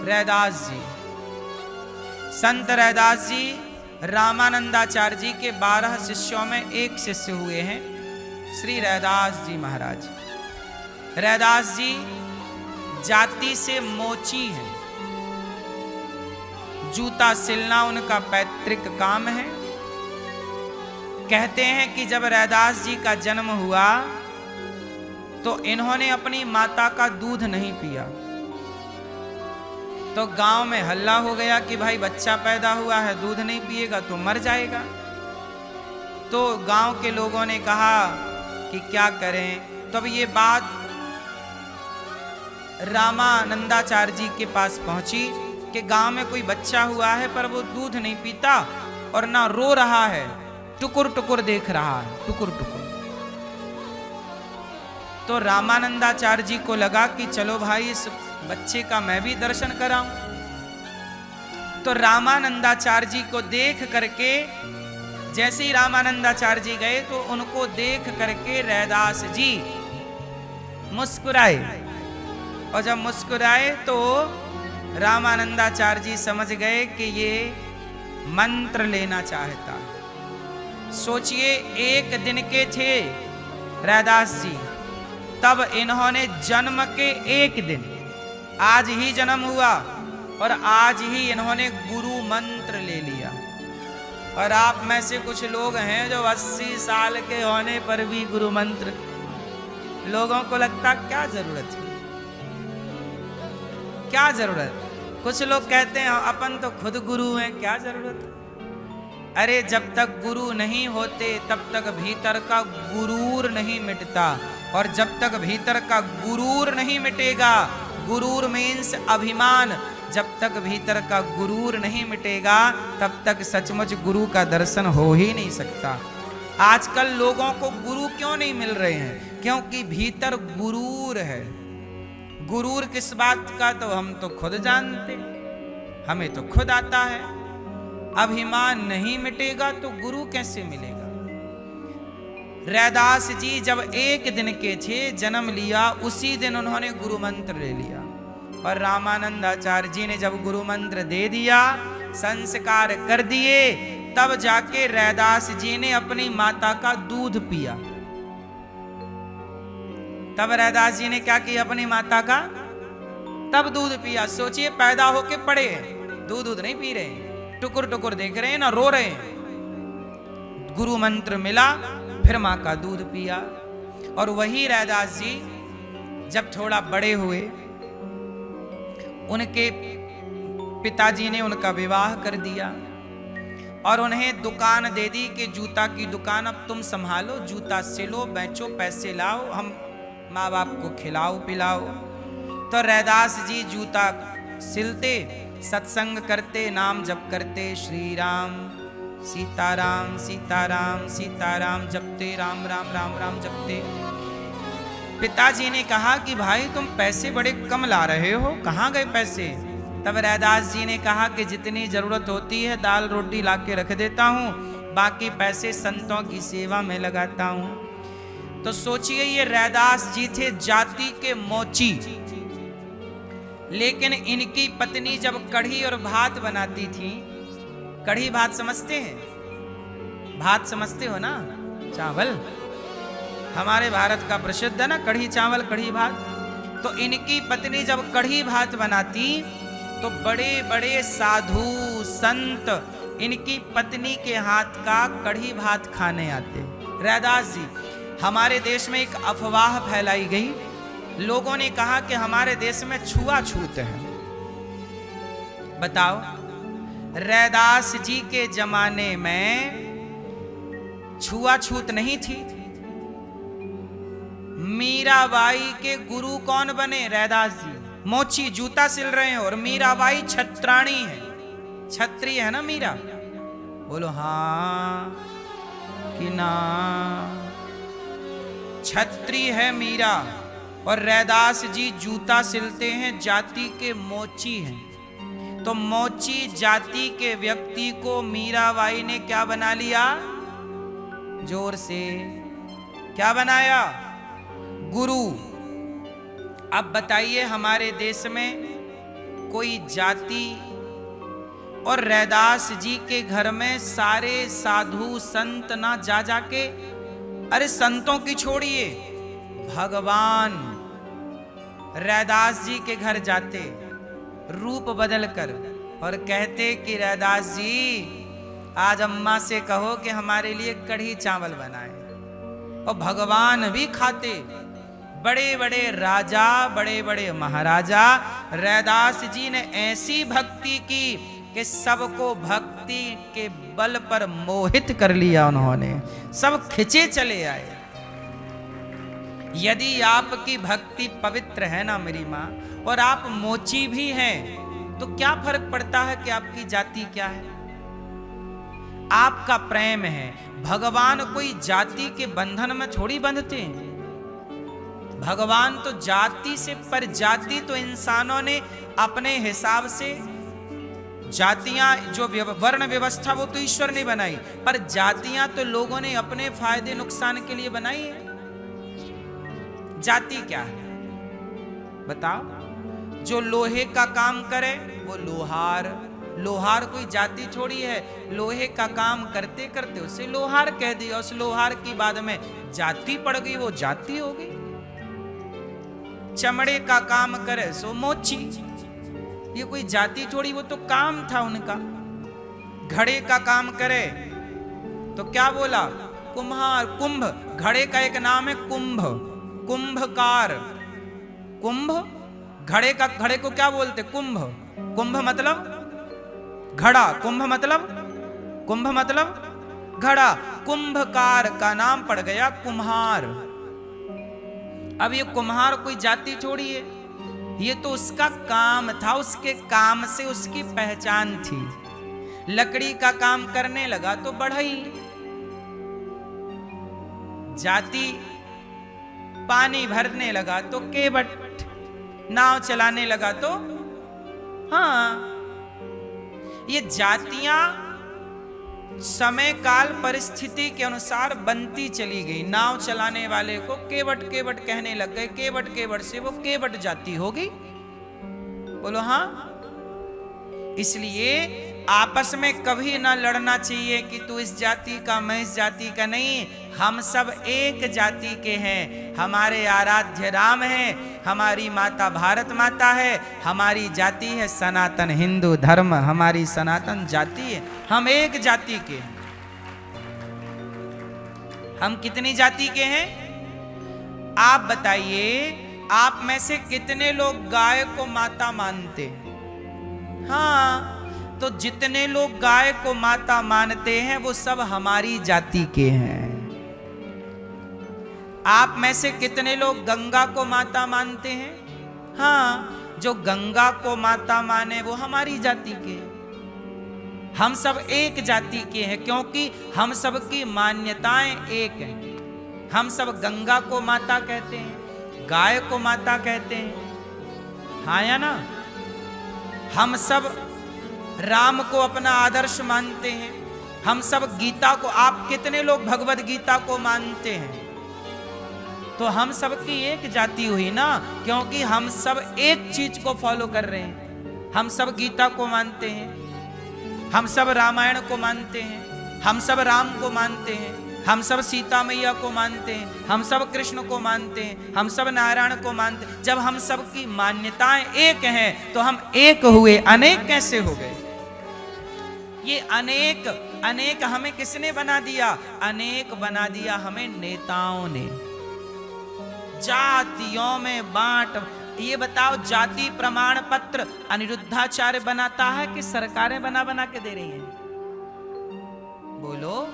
रैदास जी। संत रैदास जी रामानंदाचार्य जी के 12 शिष्यों में एक शिष्य हुए हैं, श्री रैदास जी महाराज। रैदास जी जाति से मोची हैं, जूता सिलना उनका पैतृक काम है। कहते हैं कि जब रैदास जी का जन्म हुआ तो इन्होंने अपनी माता का दूध नहीं पिया, तो गांव में हल्ला हो गया कि भाई बच्चा पैदा हुआ है, दूध नहीं पिएगा तो मर जाएगा। तो गांव के लोगों ने कहा कि क्या करें। तो अब ये बात रामानंदाचार्य जी के पास पहुंची कि गांव में कोई बच्चा हुआ है पर वो दूध नहीं पीता और ना रो रहा है, टुकुर टुकुर देख रहा है, टुकुर टुकुर। तो रामानंदाचार्य जी को लगा कि चलो भाई इस बच्चे का मैं भी दर्शन कराऊं। तो रामानंदाचार्य जी को देख करके, जैसे ही रामानंदाचार्य जी गए तो उनको देख करके रैदास जी मुस्कुराए, और जब मुस्कुराए तो रामानंदाचार्य जी समझ गए कि ये मंत्र लेना चाहता। सोचिए, एक दिन के थे रैदास जी, तब इन्होंने जन्म के एक दिन, आज ही जन्म हुआ और आज ही इन्होंने गुरु मंत्र ले लिया। और आप में से कुछ लोग हैं जो 80 साल के होने पर भी गुरु मंत्र, लोगों को लगता क्या जरूरत है, क्या जरूरत। कुछ लोग कहते हैं अपन तो खुद गुरु हैं, क्या जरूरत। अरे जब तक गुरु नहीं होते तब तक भीतर का गुरूर नहीं मिटता, और जब तक भीतर का गुरूर नहीं मिटेगा, गुरूर मीन्स अभिमान, जब तक भीतर का गुरूर नहीं मिटेगा तब तक सचमुच गुरु का दर्शन हो ही नहीं सकता। आजकल लोगों को गुरु क्यों नहीं मिल रहे हैं? क्योंकि भीतर गुरूर है। गुरूर किस बात का तो हम तो खुद जानते, हमें तो खुद आता है। अभिमान नहीं मिटेगा तो गुरु कैसे मिलेगा? रैदास जी जब एक दिन के थे, जन्म लिया, उसी दिन उन्होंने गुरु मंत्र ले लिया। और रामानंदाचार्य जी ने जब गुरु मंत्र दे दिया, संस्कार कर दिए, तब जाके रैदास जी ने अपनी माता का दूध पिया। तब रैदास जी ने क्या किया? अपनी माता का तब दूध पिया। सोचिए, पैदा होके पड़े हैं, दूध नहीं पी रहे हैं, टुकुर टुकुर देख रहे हैं ना, रो रहे हैं। गुरु मंत्र मिला, फिर मां का दूध पिया। और वही रैदास जी जब थोड़ा बड़े हुए, उनके पिताजी ने उनका विवाह कर दिया और उन्हें दुकान दे दी कि जूता की दुकान अब तुम संभालो, जूता सिलो, बेचो, पैसे लाओ, हम माँ बाप को खिलाओ पिलाओ। तो रैदास जी जूता सिलते, सत्संग करते, नाम जप करते, श्री राम सीताराम सीताराम सीताराम जपते, राम राम राम राम जपते। पिताजी ने कहा कि भाई तुम पैसे बड़े कम ला रहे हो, कहाँ गए पैसे? तब रैदास जी ने कहा कि जितनी जरूरत होती है दाल रोटी ला के रख देता हूँ, बाकी पैसे संतों की सेवा में लगाता हूँ। तो सोचिए, ये रैदास जी थे जाति के मोची, लेकिन इनकी पत्नी जब कढ़ी और भात बनाती थी, कढ़ी भात समझते हैं? भात समझते हो ना, चावल, हमारे भारत का प्रसिद्ध है ना कढ़ी चावल, कढ़ी भात। तो इनकी पत्नी जब कढ़ी भात बनाती तो बड़े बड़े साधु संत इनकी पत्नी के हाथ का कढ़ी भात खाने आते। रैदास जी, हमारे देश में एक अफवाह फैलाई गई, लोगों ने कहा कि हमारे देश में छुआछूत है। बताओ, रैदास जी के जमाने में छुआछूत नहीं थी। मीराबाई के गुरु कौन बने? रैदास जी। मोची जूता सिल रहे हैं और मीराबाई छत्राणी है, छत्री है ना मीरा। बोलो हाँ कि ना? छत्री है मीरा और रैदास जी जूता सिलते हैं, जाति के मोची हैं। तो मोची जाति के व्यक्ति को मीराबाई ने क्या बना लिया? जोर से क्या बनाया? गुरु। अब बताइए, हमारे देश में कोई जाति, और रैदास जी के घर में सारे साधु संत ना जा जाके, अरे संतों की छोड़िए, भगवान रैदास जी के घर जाते रूप बदल कर और कहते कि रैदास जी आज अम्मा से कहो कि हमारे लिए कढ़ी चावल बनाए। और भगवान भी खाते। बड़े बड़े राजा, बड़े बड़े महाराजा, रैदास जी ने ऐसी भक्ति की कि सबको भक्ति के बल पर मोहित कर लिया उन्होंने, सब खिंचे चले आए। यदि आपकी भक्ति पवित्र है ना मेरी माँ, और आप मोची भी हैं, तो क्या फर्क पड़ता है कि आपकी जाति क्या है। आपका प्रेम है। भगवान कोई जाति के बंधन में थोड़ी बंधते हैं। भगवान तो जाति से पर, जाति तो इंसानों ने अपने हिसाब से, जातियां जो वर्ण व्यवस्था वो तो ईश्वर ने बनाई, पर जातियां तो लोगों ने अपने फायदे नुकसान के लिए बनाई है। जाति क्या है बताओ? जो लोहे का काम करे वो लोहार। लोहार कोई जाति थोड़ी है। लोहे का काम करते करते उसे लोहार कह दिया। उस लोहार की बाद में जाति पड़ गई, वो जाति हो गई। चमड़े का काम करे सो मोची, ये कोई जाति थोड़ी, वो तो काम था उनका। घड़े का काम करे तो क्या बोला? कुम्हार, कुंभ। घड़े का एक नाम है कुंभ, कुंभकार। कुंभ, घड़े का, घड़े को क्या बोलते? कुंभ। कुंभ मतलब घड़ा, कुंभ मतलब, कुंभ मतलब घड़ा। कुंभकार का नाम पड़ गया कुम्हार। अब ये कुम्हार कोई जाति थोड़ी है, ये तो उसका काम था, उसके काम से उसकी पहचान थी। लकड़ी का काम करने लगा तो बढ़ई जाति, पानी भरने लगा तो केवट, नाव चलाने लगा तो, हाँ, ये जातियां समय काल परिस्थिति के अनुसार बनती चली गई। नाव चलाने वाले को केवट केवट कहने लग गए, केवट केवट से वो केवट जाति हो गई। बोलो हाँ। इसलिए आपस में कभी ना लड़ना चाहिए कि तू इस जाति का, मैं इस जाति का। नहीं, हम सब एक जाति के हैं। हमारे आराध्य राम हैं, हमारी माता भारत माता है, हमारी जाति है सनातन हिंदू धर्म, हमारी सनातन जाति है। हम एक जाति के हैं। हम कितनी जाति के हैं आप बताइए? आप में से कितने लोग गाय को माता मानते हैं? हाँ, तो जितने लोग गाय को माता मानते हैं वो सब हमारी जाति के हैं। आप में से कितने लोग गंगा को माता मानते हैं? हाँ, जो गंगा को माता माने वो हमारी जाति के हैं। हम सब एक जाति के हैं क्योंकि हम सब की मान्यताएं एक हैं। हम सब गंगा को माता कहते हैं, गाय को माता कहते हैं, हाँ या ना? हम सब राम को अपना आदर्श मानते हैं। हम सब गीता को, आप कितने लोग भगवद गीता को मानते हैं? तो हम सब की एक जाति हुई ना, क्योंकि हम सब एक चीज को फॉलो कर रहे हैं। हम सब गीता को मानते हैं, हम सब रामायण को मानते हैं, हम सब राम को मानते हैं, हम सब सीता मैया को मानते हैं, हम सब कृष्ण को मानते हैं, हम सब नारायण को मानते हैं। जब हम सब की मान्यताएं एक हैं तो हम एक हुए, अनेक कैसे हो गए? ये अनेक अनेक हमें किसने बना दिया? अनेक बना दिया हमें नेताओं ने। जातियों में बांट। ये बताओ, जाति प्रमाण पत्र अनिरुद्धाचार्य बनाता है कि सरकारें बना बना के दे रही हैं? बोलो।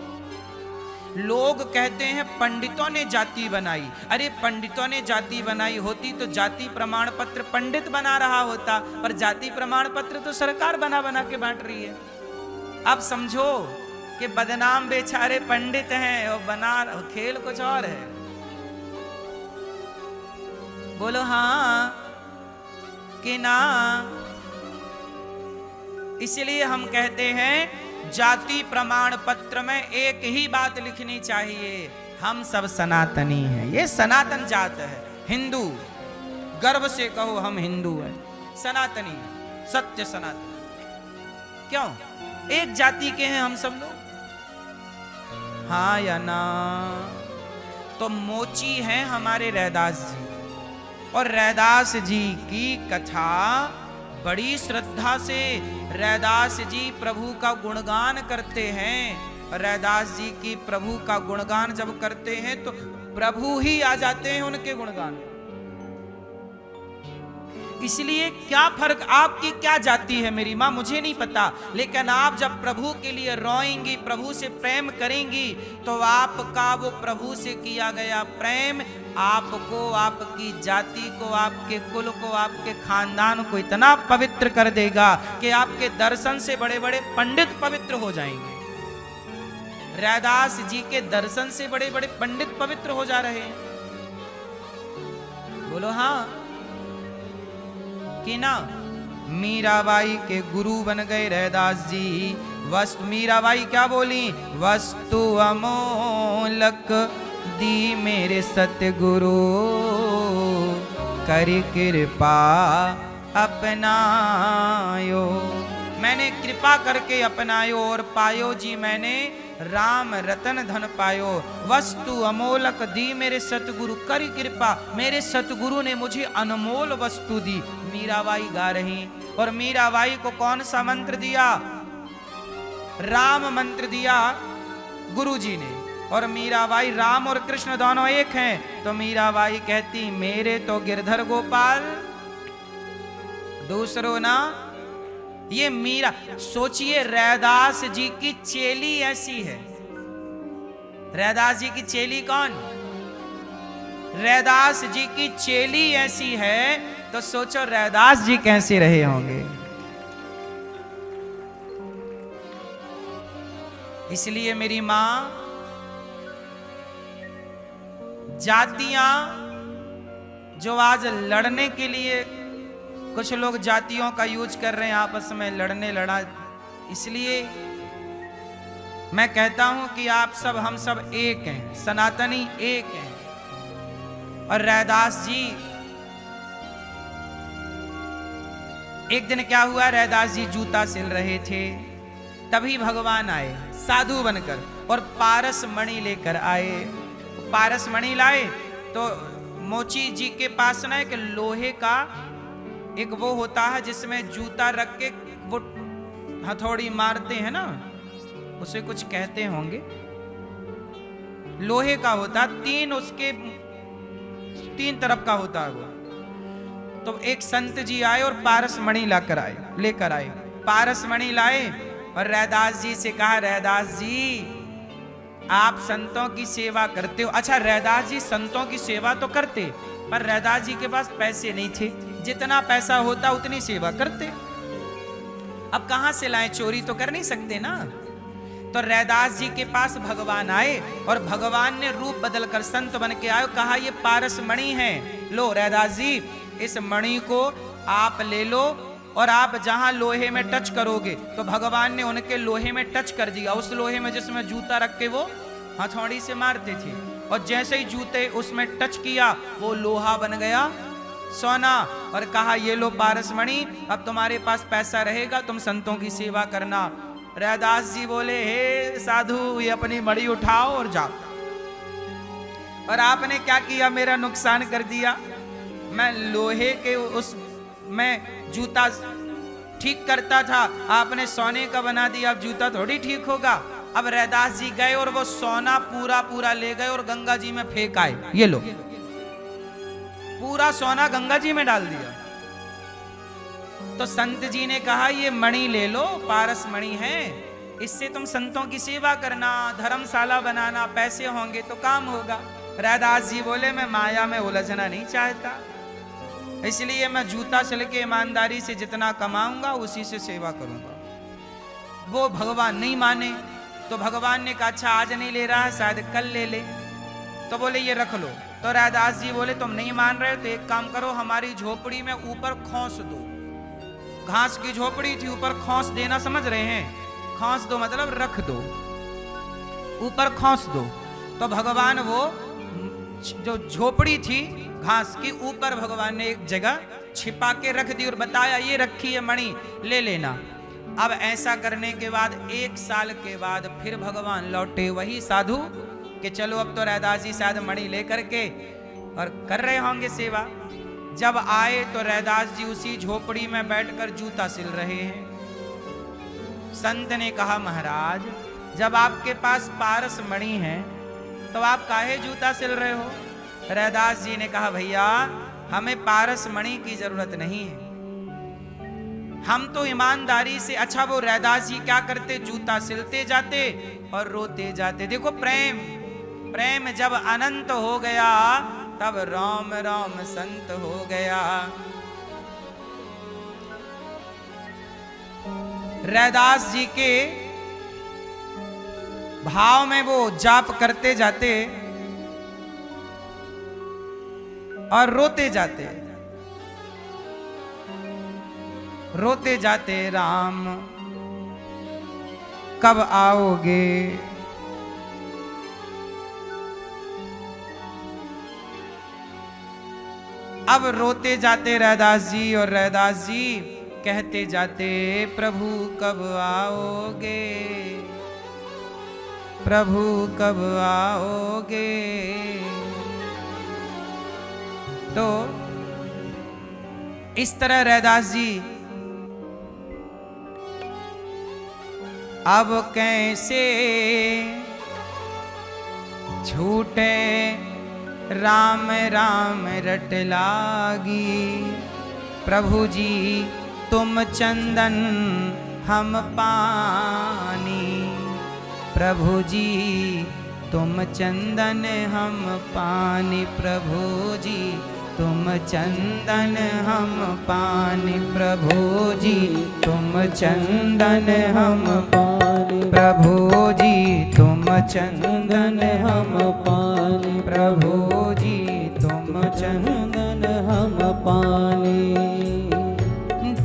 लोग कहते हैं पंडितों ने जाति बनाई। अरे पंडितों ने जाति बनाई होती तो जाति प्रमाण पत्र पंडित बना रहा होता, पर जाति प्रमाण पत्र तो सरकार बना बना के बांट रही है। अब समझो कि बदनाम बेचारे पंडित हैं और बना, खेल कुछ और है। बोलो हाँ कि ना? इसलिए हम कहते हैं जाति प्रमाण पत्र में एक ही बात लिखनी चाहिए, हम सब सनातनी हैं। ये सनातन जात है, हिंदू। गर्व से कहो हम हिंदू हैं, सनातनी। सत्य सनातन। क्यों? एक जाति के हैं हम सब लोग, हाँ या ना? तो मोची हैं हमारे रैदास जी, और रैदास जी की कथा बड़ी श्रद्धा से रैदास जी प्रभु का गुणगान करते हैं। रैदास जी की प्रभु का गुणगान जब करते हैं तो प्रभु ही आ जाते हैं उनके गुणगान। इसलिए क्या फर्क, आपकी क्या जाति है मेरी माँ मुझे नहीं पता, लेकिन आप जब प्रभु के लिए रोएंगी, प्रभु से प्रेम करेंगी, तो आपका वो प्रभु से किया गया प्रेम आपको, आपकी जाति को, आपके कुल को, आपके खानदान को इतना पवित्र कर देगा कि आपके दर्शन से बड़े बड़े पंडित पवित्र हो जाएंगे। रैदास जी के दर्शन से बड़े बड़े पंडित पवित्र हो जा रहे हैं। बोलो हाँ कि ना? मीराबाई के गुरु बन गए रैदास जी। वस्तु मीराबाई क्या बोली? वस्तु अमोलक दी मेरे सतगुरु, कर कृपा अपनायो। मैंने कृपा करके अपनायो और पायो जी मैंने राम रतन धन पायो। वस्तु अमोलक दी मेरे सतगुरु, कर कृपा, मेरे सतगुरु ने मुझे अनमोल वस्तु दी। मीराबाई गा रही, और मीराबाई को कौन सा मंत्र दिया? राम मंत्र दिया गुरु जी ने। और मीराबाई, राम और कृष्ण दोनों एक हैं, तो मीराबाई कहती मेरे तो गिरधर गोपाल, दूसरों ना। ये मीरा, सोचिए रैदास जी की चेली ऐसी है। रैदास जी की चेली कौन? रैदास जी की चेली ऐसी है, तो सोचो रैदास जी कैसे रहे होंगे। इसलिए मेरी मां, जातियां जो आज लड़ने के लिए कुछ लोग जातियों का यूज कर रहे हैं आपस में लड़ने, लड़ा, इसलिए मैं कहता हूं कि आप सब, हम सब एक हैं, सनातनी एक हैं। और रैदास जी, एक दिन क्या हुआ, रैदास जी जूता सिल रहे थे, तभी भगवान आए साधु बनकर और पारस मणि लेकर आए। पारस मणि लाए तो मोची जी के पास ना एक लोहे का एक वो होता है जिसमें जूता रख के वो हथौड़ी मारते हैं ना, उसे कुछ कहते होंगे, लोहे का होता, उसके तीन तरफ का होता है वो। तो एक संत जी आए और पारस मणि लेकर आए। पारस मणि लाए और रैदास जी से कहा, रैदास जी आप संतों की सेवा करते हो। अच्छा, रैदास जी संतों की सेवा तो करते, पर रैदास जी के पास पैसे नहीं थे, जितना पैसा होता उतनी सेवा करते। अब कहां से लाएं, चोरी तो कर नहीं सकते ना। तो रैदास जी के पास भगवान आए और भगवान ने रूप बदलकर संत बन के आए, कहा ये पारस मणि है, लो रैदास जी इस मणि को आप ले लो, और आप जहां लोहे में टच करोगे, तो भगवान ने उनके लोहे में टच कर दिया, उस लोहे में जिसमें जूता रख के वो हथौड़ी से मारते थे, और जैसे ही जूते उसमें टच किया वो लोहा बन गया सोना, और कहा ये लो पारस मणि, अब तुम्हारे पास पैसा रहेगा, तुम संतों की सेवा करना। रैदास जी बोले, हे साधु ये अपनी मणि उठाओ और जाओ। और आपने क्या किया, मेरा नुकसान कर दिया। मैं लोहे के उस मैं जूता ठीक करता था, आपने सोने का बना दिया, अब जूता थोड़ी ठीक होगा। अब रैदास जी गए और वो सोना पूरा ले गए और गंगा जी में फेंक आए। ये लो, पूरा सोना गंगा जी में डाल दिया। तो संत जी ने कहा ये मणि ले लो, पारस मणि है, इससे तुम संतों की सेवा करना, धर्मशाला बनाना, पैसे होंगे तो काम होगा। रैदास जी बोले मैं माया में उलझना नहीं चाहता, इसलिए मैं जूता सिल के ईमानदारी से जितना कमाऊंगा उसी से सेवा करूंगा। वो भगवान नहीं माने, तो भगवान ने कहा अच्छा आज नहीं ले रहा है, शायद कल ले ले। तो बोले ये रख लो। तो रैदास जी बोले तुम नहीं मान रहे तो एक काम करो, हमारी झोपड़ी में ऊपर खोस दो। घास की झोपड़ी थी, ऊपर खोस देना समझ रहे हैं, खोस दो मतलब रख दो, ऊपर खोस दो। तो भगवान वो जो झोपड़ी थी घास की, ऊपर भगवान ने एक जगह छिपा के रख दी और बताया ये रखी है मणि, ले लेना। अब ऐसा करने के बाद 1 साल के बाद फिर भगवान लौटे वही साधु कि चलो अब तो रैदास जी शायद मणि लेकर के और कर रहे होंगे सेवा। जब आए तो रैदास जी उसी झोपड़ी में बैठकर जूता सिल रहे हैं। संत ने कहा महाराज जब आपके पास पारस मणि है तो आप काहे जूता सिल रहे हो? रैदास जी ने कहा भैया हमें पारस मणि की जरूरत नहीं है, हम तो ईमानदारी से। अच्छा वो रैदास जी क्या करते? जूता सिलते जाते और रोते जाते। देखो प्रेम, प्रेम जब अनंत हो गया तब राम राम संत हो गया। रैदास जी के भाव में वो जाप करते जाते और रोते जाते, रोते जाते राम कब आओगे? अब रोते जाते रैदास जी और रैदास जी कहते जाते प्रभु कब आओगे, प्रभु कब आओगे? तो इस तरह रैदास जी अब कैसे झूठे राम राम रट लागी। प्रभु जी तुम चंदन हम पानी, प्रभु जी तुम चंदन हम पानी, प्रभु जी तुम चंदन हम पानी, प्रभु जी तुम चंदन हम पानी, प्रभु जी तुम चंदन हम पानी, प्रभु जी तुम चंदन हम पानी।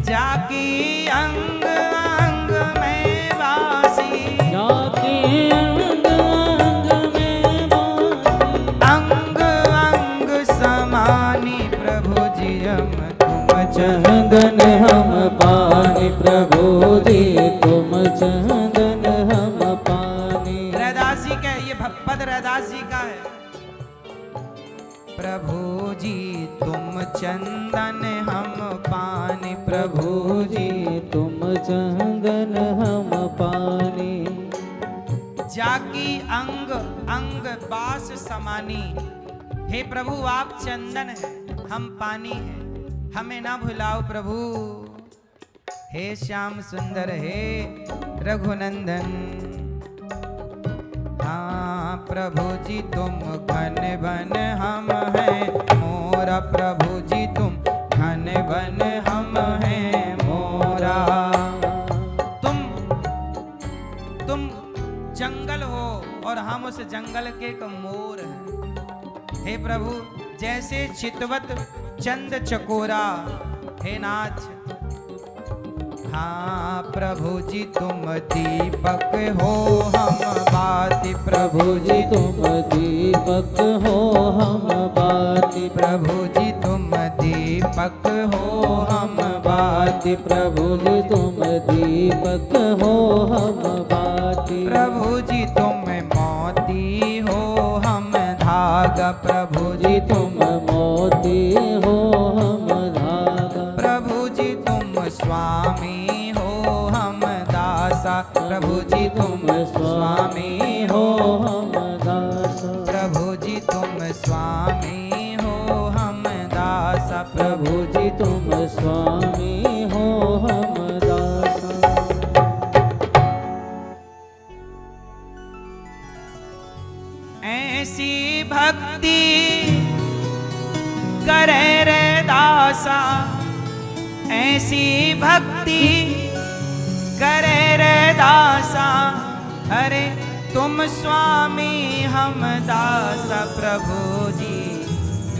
जाकी अंग अंग में वासी, जाकी अंग अंग में वासी, अंग अंग समानी, प्रभु जी हम तुम चंदन हम पानी, प्रभु जी तुम चंदन हम पानी। रैदास जी का ये पद रैदास जी का है। प्रभु जी तुम चंदन हम पानी, प्रभु जी तुम चंदन हम पानी। जाकी अंग अंग बास समानी, हे प्रभु आप चंदन हैं हम पानी हैं, हमें ना भुलाओ प्रभु। हे श्याम सुंदर हे रघुनंदन, हाँ प्रभु जी तुम घन बन हम हैं मोरा, प्रभु जी तुम घन बन हम हैं मोरा। तुम जंगल हो और हम उस जंगल के एक मोर हैं। हे प्रभु जैसे चितवत चंद चकोरा, हे नाथ हाँ प्रभु जी तुम दीपक हो हम बाती, प्रभु जी तुम दीपक हो हम बाती, प्रभु जी तुम दीपक हो हम बाती, प्रभु जी तुम दीपक हो हम बाती, प्रभु जी तुम मोती हो हम धागा, प्रभु जी तुम मोती हो हम धागा, प्रभु जी तुम स्वामी हो हम दासा, प्रभु जी तुम स्वामी हो हम दासा, प्रभु जी तुम स्वामी हो हम दासा, प्रभु जी तुम स्वामी हो हम दासा। ऐसी भक्ति करे रे दासा, ऐसी भक्ति करे रे दासा, अरे तुम स्वामी हम दासा, प्रभु जी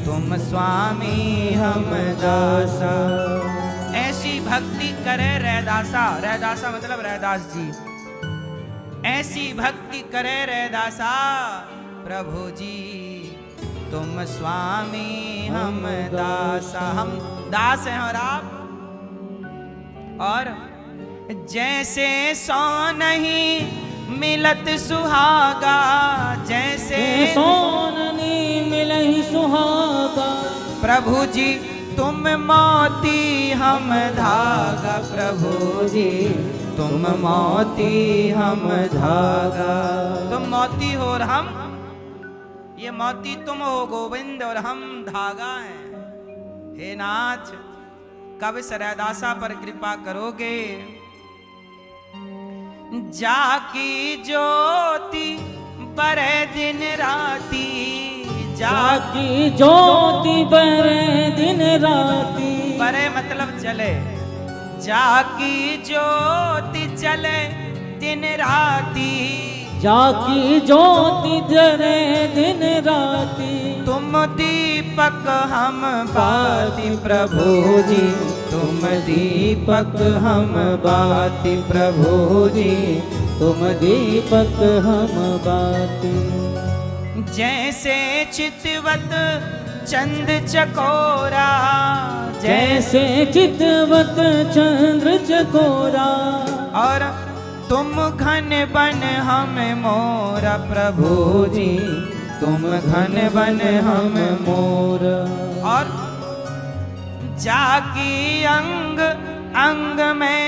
तुम स्वामी हम दासा। ऐसी भक्ति करे रैदासा, रैदासा मतलब रैदास जी, ऐसी भक्ति करे रैदासा, प्रभु जी तुम स्वामी हम दास। हम दास हैं और आप। और जैसे सो नहीं मिलत सुहागा, जैसे सो नहीं मिलहि सुहागा, प्रभु जी तुम मोती हम धागा, प्रभु जी तुम मोती हम धागा। तुम मोती हो और हम, ये मोती तुम हो गोविंद और हम धागा हैं। हे नाथ कब इस रैदासा पर कृपा करोगे। जाकी ज्योति बरे दिन राती, जाकी ज्योति बरे दिन राती, बरे मतलब जले, जाकी ज्योति जले दिन राती, जाकी ज्योति जले दिन राती, तुम दीपक हम बाती प्रभु जी, तुम दीपक हम बाती प्रभु जी, तुम दीपक हम बाती। जैसे चितवत चंद चकोरा, जैसे चितवत चंद्र चकोरा, और तुम घन बन हम मोरा प्रभु जी, तुम घन बन हम मोर। और जाकी अंग अंग में